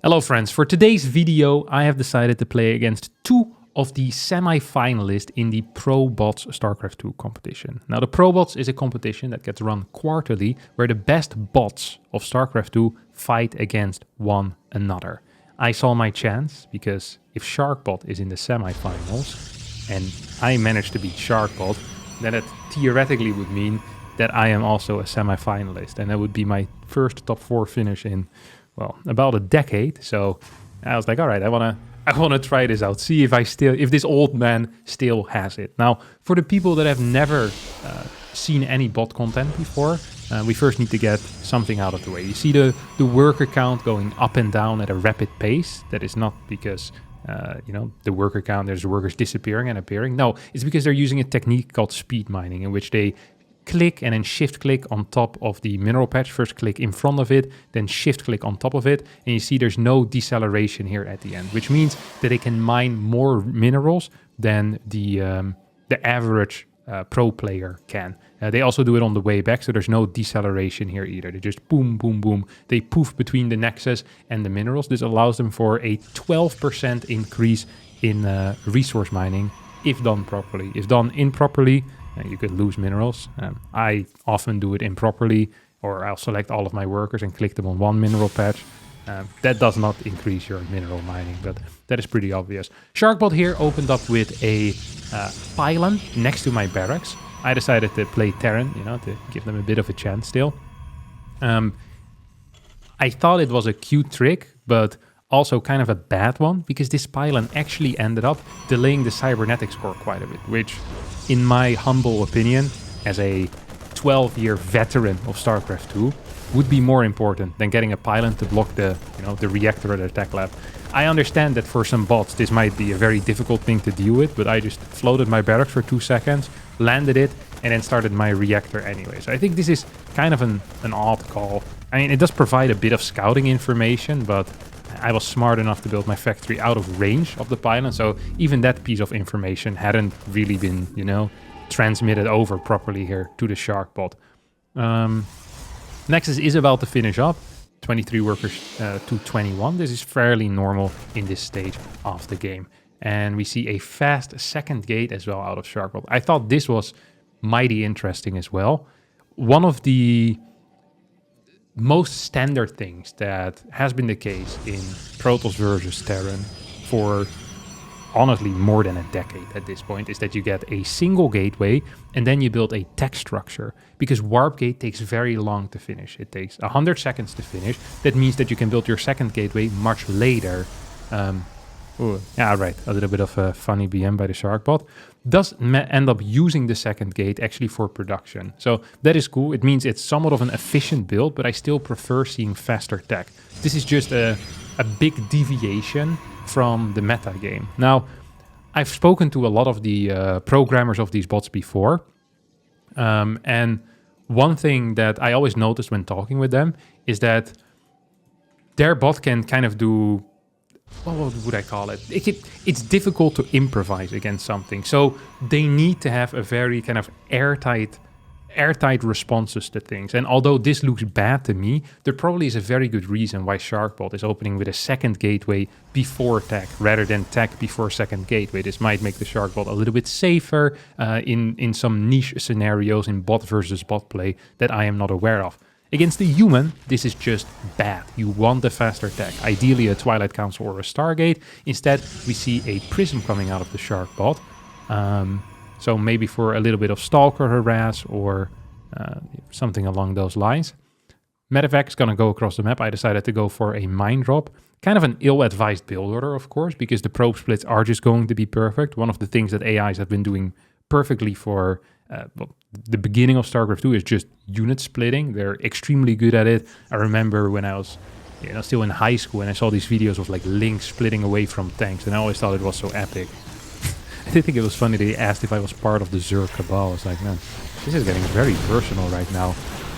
Hello friends, for today's video I have decided to play against two of the semi-finalists in the Probots StarCraft 2 competition. Now the Probots is a competition that gets run quarterly where the best bots of StarCraft 2 fight against one another. I saw my chance because if Sharkbot is in the semi-finals and I managed to beat Sharkbot, then it theoretically would mean that I am also a semi-finalist and that would be my first top 4 finish in, well, about a decade. So I was like, all right, I wanna try this out, see if this old man still has it. Now, for the people that have never seen any bot content before, we first need to get something out of the way. You see the worker count going up and down at a rapid pace. That is not because the worker count, there's workers disappearing and appearing. No, it's because they're using a technique called speed mining, in which they click and then shift click on top of the mineral patch. First click in front of it, then shift click on top of it. And you see there's no deceleration here at the end, which means that they can mine more minerals than the average pro player can. They also do it on the way back, so there's no deceleration here either. They just boom, boom, boom. They poof between the nexus and the minerals. This allows them for a 12% increase in resource mining if done properly. If done improperly, you could lose minerals. I often do it improperly, or I'll select all of my workers and click them on one mineral patch. That does not increase your mineral mining, but that is pretty obvious. Sharkbot here opened up with a pylon next to my barracks. I decided to play Terran, to give them a bit of a chance still. I thought it was a cute trick, but also kind of a bad one, because this pylon actually ended up delaying the cybernetic score quite a bit, which, in my humble opinion, as a 12-year veteran of StarCraft 2, would be more important than getting a pylon to block the reactor at the tech lab. I understand that for some bots this might be a very difficult thing to deal with, but I just floated my barracks for 2 seconds, landed it, and then started my reactor anyway. So I think this is kind of an odd call. I mean, it does provide a bit of scouting information, but I was smart enough to build my factory out of range of the pylon, so even that piece of information hadn't really been, transmitted over properly here to the Sharkbot. Nexus is about to finish up. 23 workers to 21. This is fairly normal in this stage of the game. And we see a fast second gate as well out of Sharkbot. I thought this was mighty interesting as well. One of the most standard things that has been the case in Protoss versus Terran for honestly more than a decade at this point is that you get a single gateway and then you build a tech structure, because warp gate takes very long to finish. It takes 100 seconds to finish. That means that you can build your second gateway much later. Yeah, right, a little bit of a funny BM by the Sharkbot. Does end up using the second gate actually for production. So that is cool. It means it's somewhat of an efficient build, but I still prefer seeing faster tech. This is just a big deviation from the meta game. Now, I've spoken to a lot of the programmers of these bots before. And one thing that I always noticed when talking with them is that their bot can kind of do, what would I call it? It's difficult to improvise against something. So they need to have a very kind of airtight responses to things. And although this looks bad to me, there probably is a very good reason why Sharkbot is opening with a second gateway before tech rather than tech before second gateway. This might make the Sharkbot a little bit safer in some niche scenarios in bot versus bot play that I am not aware of. Against the human, this is just bad. You want the faster tech, ideally a Twilight Council or a Stargate. Instead, we see a Prism coming out of the Sharkbot. So maybe for a little bit of Stalker harass or something along those lines. Medevac is going to go across the map. I decided to go for a mine drop. Kind of an ill-advised build order, of course, because the probe splits are just going to be perfect. One of the things that AIs have been doing perfectly for the beginning of StarCraft 2 is just unit splitting. They're extremely good at it. I remember when I was still in high school and I saw these videos of like Link splitting away from tanks, and I always thought it was so epic. I did think it was funny they asked if I was part of the Zerg Cabal. I was like, man, this is getting very personal right now.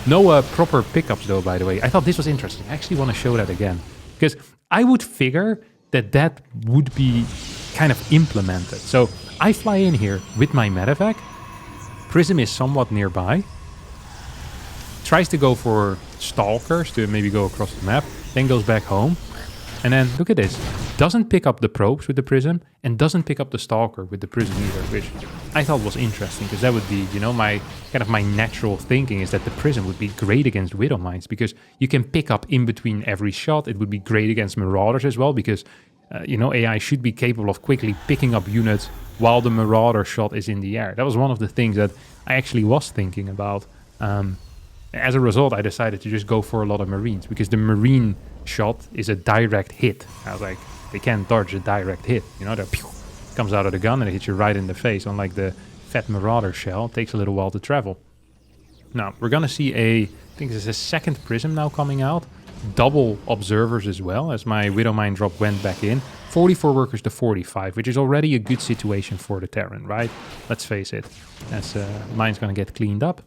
No proper pickups though, by the way. I thought this was interesting. I actually want to show that again, because I would figure that would be kind of implemented. So I fly in here with my medevac. Prism is somewhat nearby. Tries to go for stalkers to maybe go across the map, then goes back home. And then look at this. Doesn't pick up the probes with the prism and doesn't pick up the stalker with the prism either, which I thought was interesting because that would be, you know, my natural thinking is that the prism would be great against Widow Mines because you can pick up in between every shot. It would be great against Marauders as well because, you know, AI should be capable of quickly picking up units while the Marauder shot is in the air. That was one of the things that I actually was thinking about. As a result, I decided to just go for a lot of Marines because the Marine shot is a direct hit. I was like, they can't dodge a direct hit. You know, pew, comes out of the gun and it hits you right in the face. Unlike the fat Marauder shell, it takes a little while to travel. Now, we're going to see I think there's a second prism now coming out. Double observers as well, as my Widow Mine drop went back in. 44 workers to 45, which is already a good situation for the Terran, right? Let's face it, as mine's going to get cleaned up.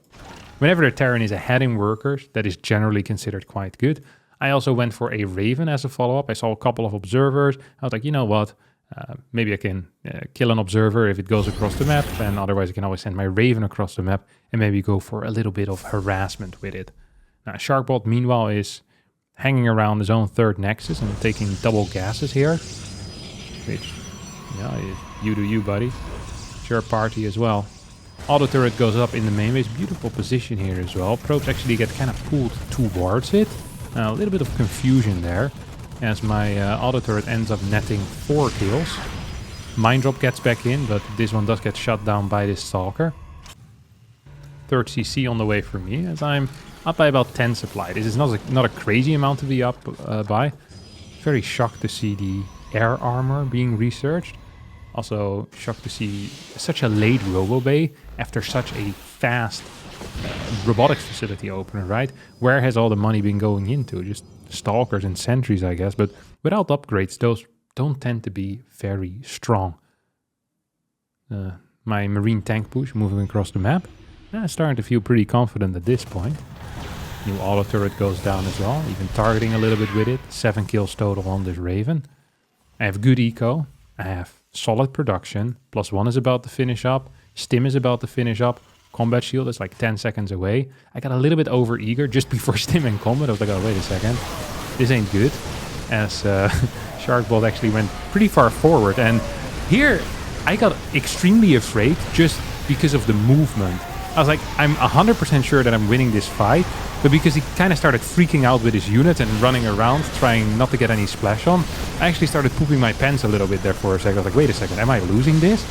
Whenever the Terran is ahead in workers, that is generally considered quite good. I also went for a Raven as a follow-up. I saw a couple of observers. I was like, you know what? Maybe I can kill an observer if it goes across the map, and otherwise I can always send my Raven across the map and maybe go for a little bit of harassment with it. Now, Sharkbot, meanwhile, is hanging around his own third Nexus and taking double gases here, which, yeah, you do you, buddy. It's your party as well. Auto turret goes up in the main base. Beautiful position here as well. Probes actually get kind of pulled towards it. A little bit of confusion there as my auto turret ends up netting 4 kills. Mine drop gets back in, but this one does get shut down by this Stalker. Third CC on the way for me as I'm up by about 10 supply. This is not a crazy amount to be up by. Very shocked to see the air armor being researched. Also shocked to see such a late Robo Bay after such a fast robotics facility opener, right? Where has all the money been going into? Just Stalkers and Sentries, I guess. But without upgrades, those don't tend to be very strong. My Marine tank push moving across the map. Starting to feel pretty confident at this point. New auto turret goes down as well, even targeting a little bit with it. 7 kills total on this Raven. I have good eco. I have solid production. +1 is about to finish up. Stim is about to finish up. Combat shield is like 10 seconds away. I got a little bit over eager just before Stim and combat. I was like, oh, wait a second. This ain't good. As Sharkbot actually went pretty far forward. And here I got extremely afraid just because of the movement. I was like, I'm 100% sure that I'm winning this fight. But because he kind of started freaking out with his unit and running around, trying not to get any splash on, I actually started pooping my pants a little bit there for a second. I was like, wait a second, am I losing this?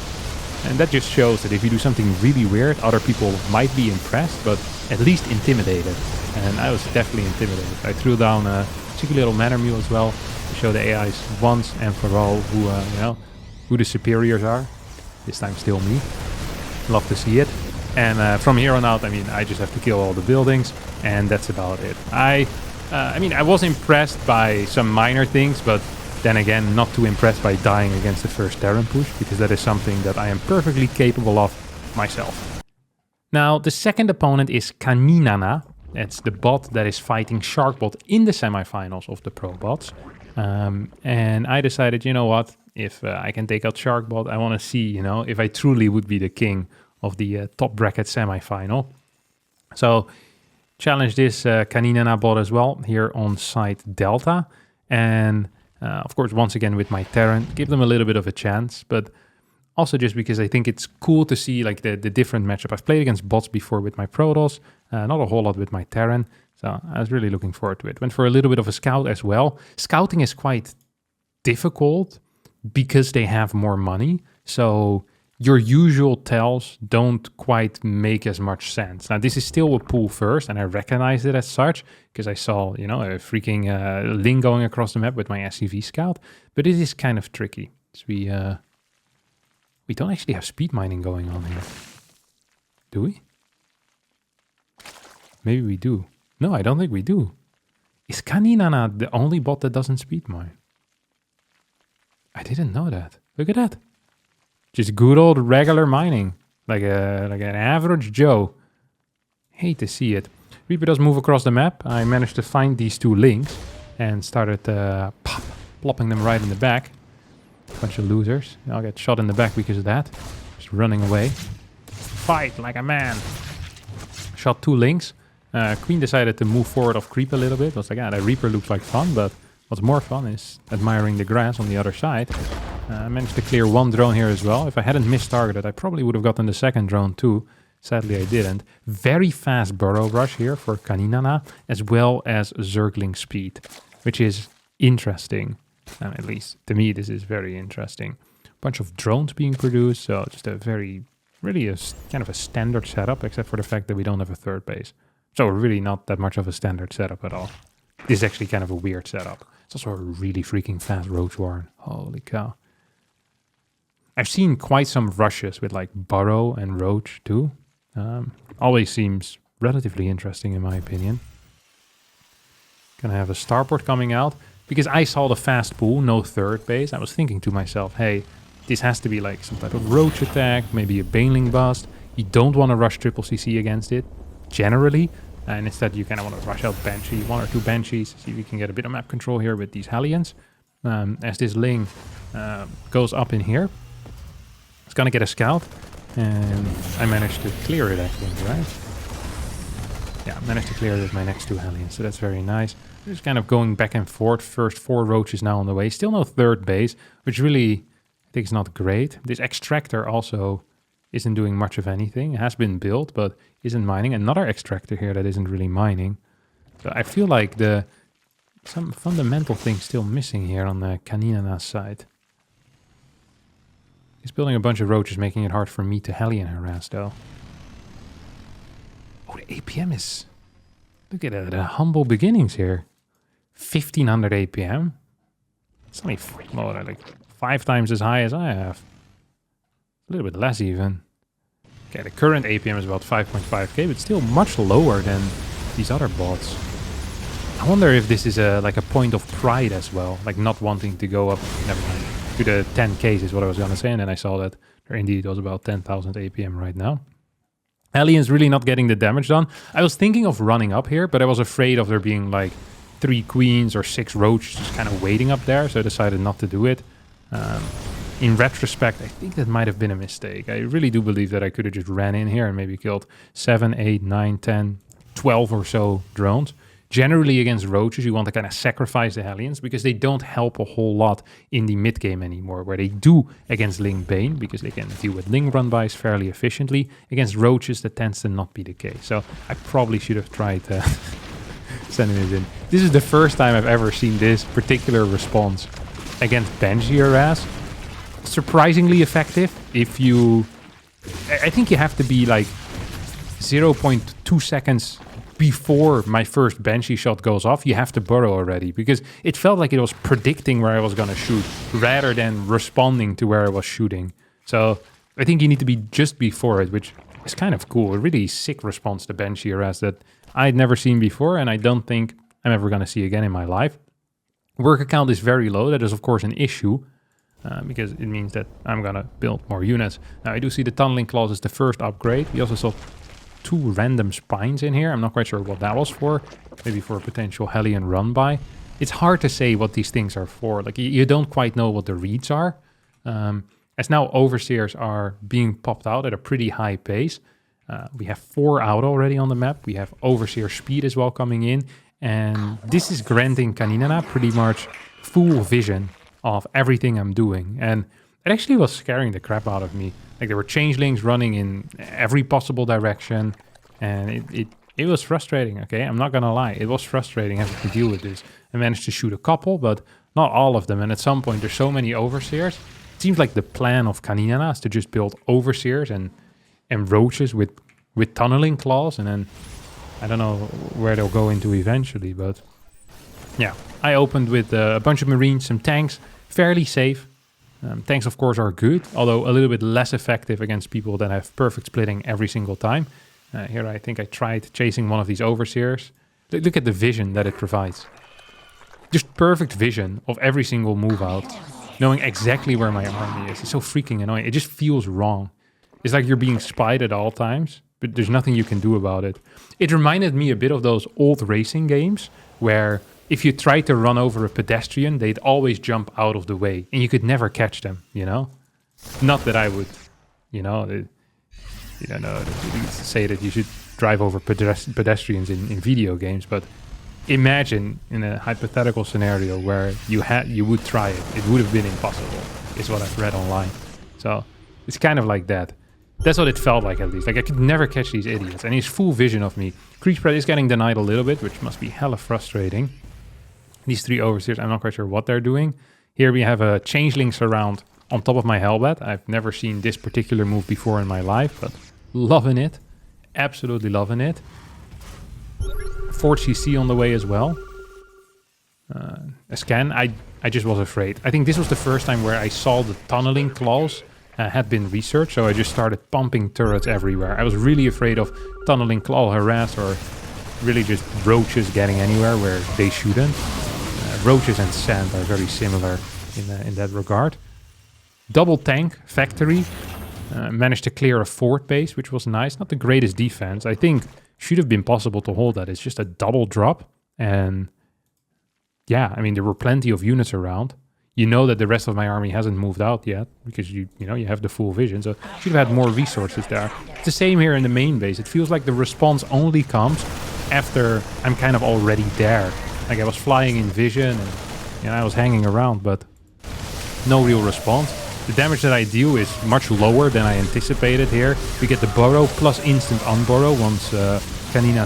And that just shows that if you do something really weird, other people might be impressed, but at least intimidated. And I was definitely intimidated. I threw down a cheeky little Manor Mule as well to show the AIs once and for all who the superiors are. This time still me. Love to see it. And from here on out, I mean, I just have to kill all the buildings, and that's about it. I mean, I was impressed by some minor things, but then again, not too impressed by dying against the first Terran push, because that is something that I am perfectly capable of myself. Now, the second opponent is Caninana. That's the bot that is fighting Sharkbot in the semifinals of the Probots. And I decided, you know what, if I can take out Sharkbot, I want to see, you know, if I truly would be the king of the top bracket semifinal. So challenge this Caninana bot as well here on site Delta. And of course, once again with my Terran, give them a little bit of a chance. But also just because I think it's cool to see like the different matchup. I've played against bots before with my Protoss, not a whole lot with my Terran. So I was really looking forward to it. Went for a little bit of a scout as well. Scouting is quite difficult because they have more money. So your usual tells don't quite make as much sense. Now, this is still a pool first, and I recognize it as such, because I saw, you know, a freaking Ling going across the map with my SCV scout, but it is kind of tricky. So we don't actually have speed mining going on here. Do we? Maybe we do. No, I don't think we do. Is Caninana the only bot that doesn't speed mine? I didn't know that. Look at that. Just good old regular mining, like an average Joe. Hate to see it. Reaper does move across the map. I managed to find these 2 links and started plopping them right in the back. Bunch of losers. I'll get shot in the back because of that. Just running away. Fight like a man. Shot 2 links. Queen decided to move forward off creep a little bit. I was like, yeah, that Reaper looks like fun, but What's more fun is admiring the grass on the other side. I managed to clear one drone here as well. If I hadn't missed targeted, I probably would have gotten the second drone too. Sadly, I didn't. Very fast burrow rush here for Caninana, as well as Zergling speed, which is interesting. At least to me, this is very interesting. Bunch of drones being produced, so just a really a kind of a standard setup, except for the fact that we don't have a third base. So really not that much of a standard setup at all. This is actually kind of a weird setup. It's also a really freaking fast roach warren. Holy cow. I've seen quite some rushes with like burrow and roach too. Always seems relatively interesting in my opinion. Gonna have a starport coming out. Because I saw the fast pool, no third base, I was thinking to myself, hey, this has to be like some type of roach attack, maybe a baneling bust. You don't want to rush triple CC against it, generally. And instead you kind of want to rush out Banshee, 1 or 2 Banshees, see if you can get a bit of map control here with these Hellions. As this Ling goes up in here, it's going to get a scout. And I managed to clear it, I think, right? Yeah, I managed to clear it with my next 2 Hellions, so that's very nice. Just kind of going back and forth. First 4 roaches now on the way. Still no third base, which really I think is not great. This extractor also isn't doing much of anything. It has been built, but isn't mining. Another extractor here that isn't really mining. So I feel like some fundamental thing still missing here on the Caninana side. He's building a bunch of roaches, making it hard for me to Hellion harass, though. Oh, the APM is... Look at the humble beginnings here. 1500 APM. It's only like 5 times as high as I have. A little bit less even. Okay, the current APM is about 5.5k, but still much lower than these other bots. I wonder if this is like a point of pride as well, like not wanting to go up. Never mind. To the 10Ks is what I was gonna say, and then I saw that there indeed was about 10,000 APM right now. Helion's really not getting the damage done. I was thinking of running up here, but I was afraid of there being like 3 queens or 6 roaches just kind of waiting up there, so I decided not to do it. In retrospect, I think that might have been a mistake. I really do believe that I could have just ran in here and maybe killed 7, 8, 9, 10, 12 or so drones. Generally against roaches, you want to kind of sacrifice the Hellions because they don't help a whole lot in the mid game anymore, where they do against Ling Bane because they can deal with Ling run-bys fairly efficiently. Against roaches, that tends to not be the case. So I probably should have tried sending it in. This is the first time I've ever seen this particular response against Banshee harass. Surprisingly effective if you... I think you have to be like 0.2 seconds before my first Banshee shot goes off, you have to burrow already, because it felt like it was predicting where I was going to shoot rather than responding to where I was shooting. So I think you need to be just before it, which is kind of cool. A really sick response to Banshee harass that I'd never seen before, and I don't think I'm ever going to see again in my life. Worker count is very low. That is, of course, an issue, because it means that I'm going to build more units. Now, I do see the tunneling claws is the first upgrade. We also saw 2 random spines in here. I'm not quite sure what that was for. Maybe for a potential Hellion run-by. It's hard to say what these things are for. Like, you don't quite know what the reads are. As now Overseers are being popped out at a pretty high pace. We have 4 out already on the map. We have Overseer speed as well coming in. And this is granting Caninana pretty much full vision of everything I'm doing. And it actually was scaring the crap out of me. Like, there were changelings running in every possible direction, and it was frustrating, okay? I'm not gonna lie, it was frustrating having to deal with this. I managed to shoot a couple, but not all of them, and at some point there's so many Overseers. It seems like the plan of Caninana is to just build Overseers and roaches with tunneling claws, and then I don't know where they'll go into eventually, but yeah. I opened with a bunch of Marines, some tanks, fairly safe. Tanks, of course, are good, although a little bit less effective against people that have perfect splitting every single time. Here, I think I tried chasing one of these Overseers. Look at the vision that it provides. Just perfect vision of every single move out, knowing exactly where my army is. It's so freaking annoying. It just feels wrong. It's like you're being spied at all times, but there's nothing you can do about it. It reminded me a bit of those old racing games where if you tried to run over a pedestrian, they'd always jump out of the way, and you could never catch them, you know? Not that I would, you know, say that you should drive over pedestrians in video games, but imagine in a hypothetical scenario where you would try it, it would have been impossible, is what I've read online. So it's kind of like that. That's what it felt like, at least. Like, I could never catch these idiots. And he's full vision of me. Creep spread is getting denied a little bit, which must be hella frustrating. These 3 overseers, I'm not quite sure what they're doing. Here we have a changeling surround on top of my Hellbat. I've never seen this particular move before in my life, but loving it. Absolutely loving it. 4 CC on the way as well. A scan. I just was afraid. I think this was the first time where I saw the tunneling claws had been researched, so I just started pumping turrets everywhere. I was really afraid of tunneling claw harass or really just roaches getting anywhere where they shouldn't. Roaches and sand are very similar in that regard. Double tank factory. Managed to clear a fort base, which was nice. Not the greatest defense. I think should have been possible to hold that. It's just a double drop. And yeah, I mean, there were plenty of units around. You know that the rest of my army hasn't moved out yet because you have the full vision. So should have had more resources there. It's the same here in the main base. It feels like the response only comes after I'm kind of already there. Like, I was flying in vision and I was hanging around, but no real response. The damage that I deal is much lower than I anticipated here. We get the burrow plus instant unburrow once Caninana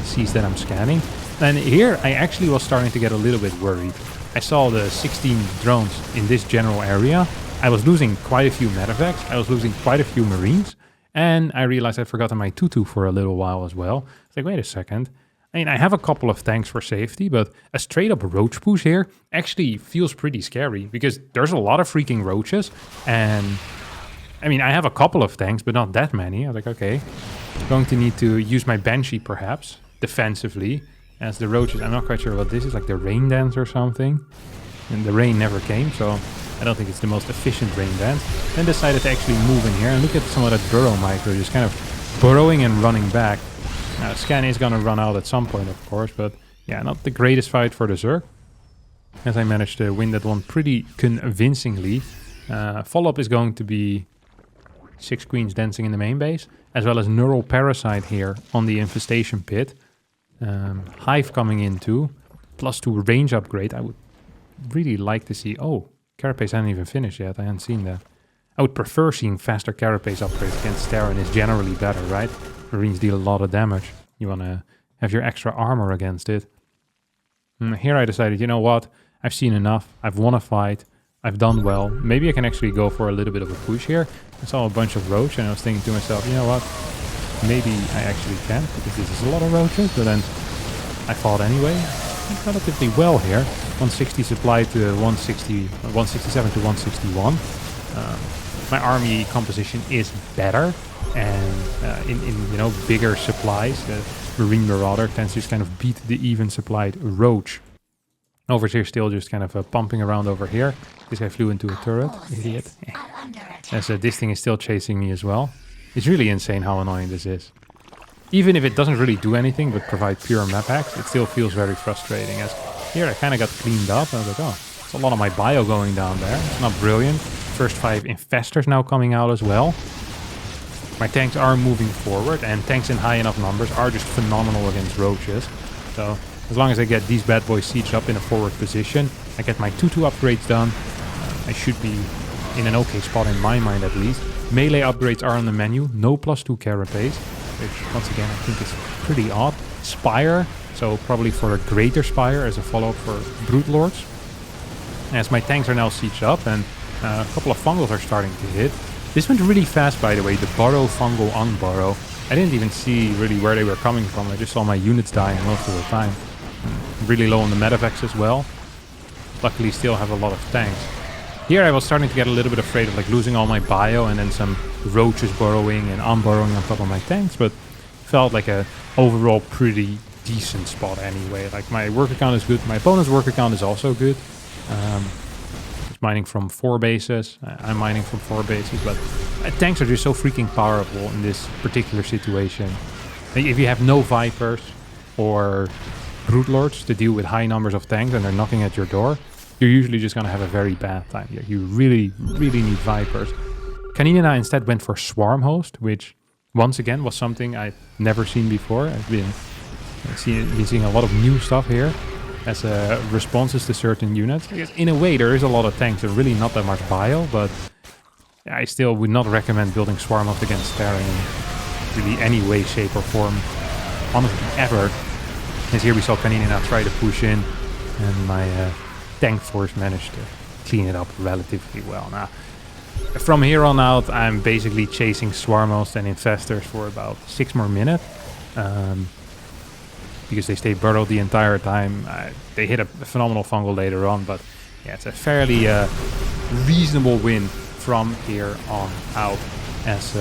sees that I'm scanning. And here I actually was starting to get a little bit worried. I saw the 16 drones in this general area. I was losing quite a few medevacs. I was losing quite a few marines. And I realized I'd forgotten my tutu for a little while as well. It's like, wait a second. I mean, I have a couple of tanks for safety, but a straight up roach push here actually feels pretty scary because there's a lot of freaking roaches. And I mean, I have a couple of tanks, but not that many. I was like, okay, I'm going to need to use my Banshee perhaps defensively as the roaches. I'm not quite sure what this is, like the rain dance or something. And the rain never came, so I don't think it's the most efficient rain dance. Then decided to actually move in here and look at some of that burrow micro, just kind of burrowing and running back. Now, scan is going to run out at some point, of course, but yeah, not the greatest fight for the Zerg. As I managed to win that one pretty convincingly. Follow-up is going to be 6 queens dancing in the main base, as well as Neural Parasite here on the infestation pit. Hive coming in too, +2 range upgrade. I would really like to see... Oh, Carapace hadn't even finished yet, I hadn't seen that. I would prefer seeing faster Carapace upgrades against Terran. Is generally better, right? Marines deal a lot of damage. You want to have your extra armor against it. Here I decided, you know what? I've seen enough. I've won a fight. I've done well. Maybe I can actually go for a little bit of a push here. I saw a bunch of roach and I was thinking to myself, you know what? Maybe I actually can, because this is a lot of roaches. But then I fought anyway. I did relatively well here. 160 supply to 167 to 161. My army composition is better. And in bigger supplies, the Marine Marauder tends to just kind of beat the even supplied Roach. Overseer still just kind of pumping around over here. This guy flew into a turret, idiot. As this thing is still chasing me as well. It's really insane how annoying this is. Even if it doesn't really do anything but provide pure map hacks, it still feels very frustrating. As here I kind of got cleaned up. I was like, oh, it's a lot of my bio going down there. It's not brilliant. First 5 infestors now coming out as well. My tanks are moving forward, and tanks in high enough numbers are just phenomenal against roaches. So as long as I get these bad boys sieged up in a forward position, I get my 2-2 upgrades done, I should be in an okay spot in my mind at least. Melee upgrades are on the menu, no +2 carapace, which once again I think is pretty odd. Spire, so probably for a greater Spire as a follow-up for Brute Lords. As my tanks are now sieged up and a couple of fungals are starting to hit. This went really fast, by the way, the burrow, fungal, unburrow. I didn't even see really where they were coming from. I just saw my units dying most of the time. Really low on the medevacs as well. Luckily still have a lot of tanks. Here I was starting to get a little bit afraid of like losing all my bio and then some roaches burrowing and unburrowing on top of my tanks, but felt like a overall pretty decent spot anyway. Like my worker count is good, my opponent's worker count is also good. Mining from 4 bases. I'm mining from 4 bases, but tanks are just so freaking powerful in this particular situation. Like if you have no Vipers or Brute Lords to deal with high numbers of tanks and they're knocking at your door, you're usually just going to have a very bad time. You really, really need Vipers. Caninana instead went for Swarm Host, which once again was something I've never seen before. I've been Been seeing a lot of new stuff here as responses to certain units. I guess in a way there is a lot of tanks. There's really not that much bio, but I still would not recommend building Swarmoth against Terran in really any way, shape or form. Honestly, ever. As here we saw Caninana try to push in, and my tank force managed to clean it up relatively well. Now, from here on out, I'm basically chasing Swarmoths and Infestors for about 6 more minutes. Because they stay burrowed the entire time. They hit a phenomenal fungal later on, but yeah, it's a fairly reasonable win from here on out. As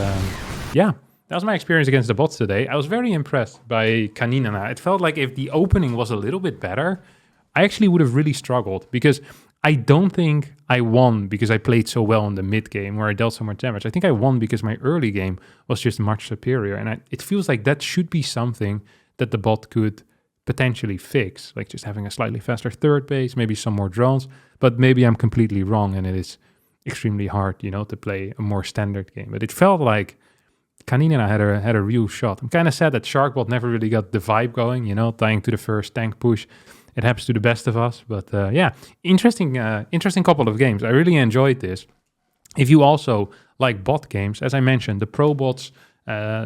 yeah, that was my experience against the bots today. I was very impressed by Caninana. It felt like if the opening was a little bit better, I actually would have really struggled, because I don't think I won because I played so well in the mid game where I dealt so much damage. I think I won because my early game was just much superior, and it feels like that should be something that the bot could potentially fix, like just having a slightly faster third base, maybe some more drones, but maybe I'm completely wrong and it is extremely hard, you know, to play a more standard game. But it felt like Caninana had a real shot. I'm kind of sad that Sharkbot never really got the vibe going, you know, dying to the first tank push. It happens to the best of us, but yeah, interesting couple of games. I really enjoyed this. If you also like bot games, as I mentioned, the Probots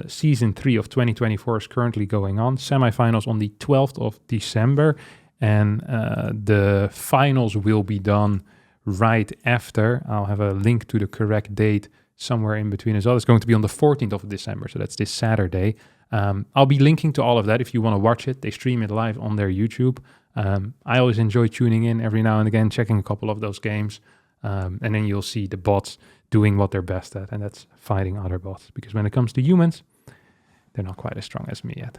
Season 3 of 2024 is currently going on. Semifinals on the 12th of December, and the finals will be done right after. I'll have a link to the correct date somewhere in between as well. It's going to be on the 14th of December, so that's this Saturday. I'll be linking to all of that if you want to watch it. They stream it live on their YouTube. I always enjoy tuning in every now and again, checking a couple of those games, and then you'll see the bots doing what they're best at, and that's fighting other bots, because when it comes to humans, they're not quite as strong as me yet.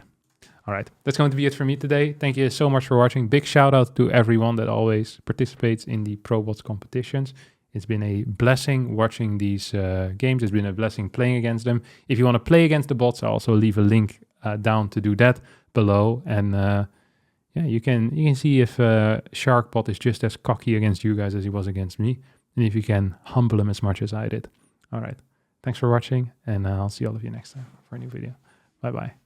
All right, that's going to be it for me today. Thank you so much for watching. Big shout out to everyone that always participates in the Probots competitions. It's been a blessing watching these games. It's been a blessing playing against them. If you want to play against the bots, I'll also leave a link down to do that below. And yeah, you can see if Sharkbot is just as cocky against you guys as he was against me, and if you can humble him as much as I did. All right, thanks for watching, and I'll see all of you next time for a new video. Bye-bye.